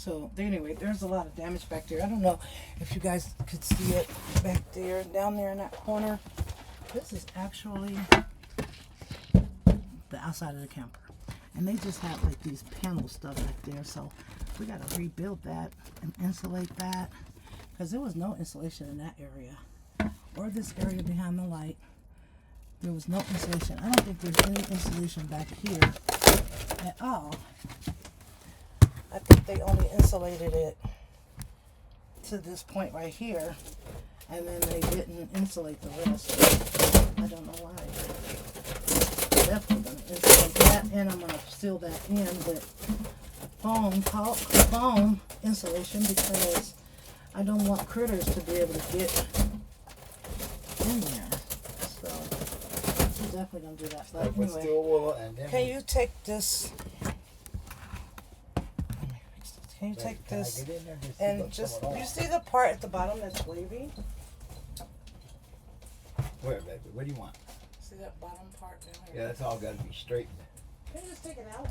So anyway, there's a lot of damage back there. I don't know if you guys could see it back there, down there in that corner. This is actually the outside of the camper. And they just have like these panel stuff back there. So we got to rebuild that and insulate that. Because there was no insulation in that area. Or this area behind the light. There was no insulation. I don't think there's any insulation back here at all. I think they only insulated it to this point right here, and then they didn't insulate the rest. I don't know why. I'm definitely going to insulate that, and I'm going to seal that in with foam insulation, because I don't want critters to be able to get in there. So I'm definitely going to do that. But anyway, can you take this? Can you take this and just, you see the part at the bottom that's wavy? Where, baby? What do you want? See that bottom part down here? Yeah, that's all got to be straightened. Can you just take it out?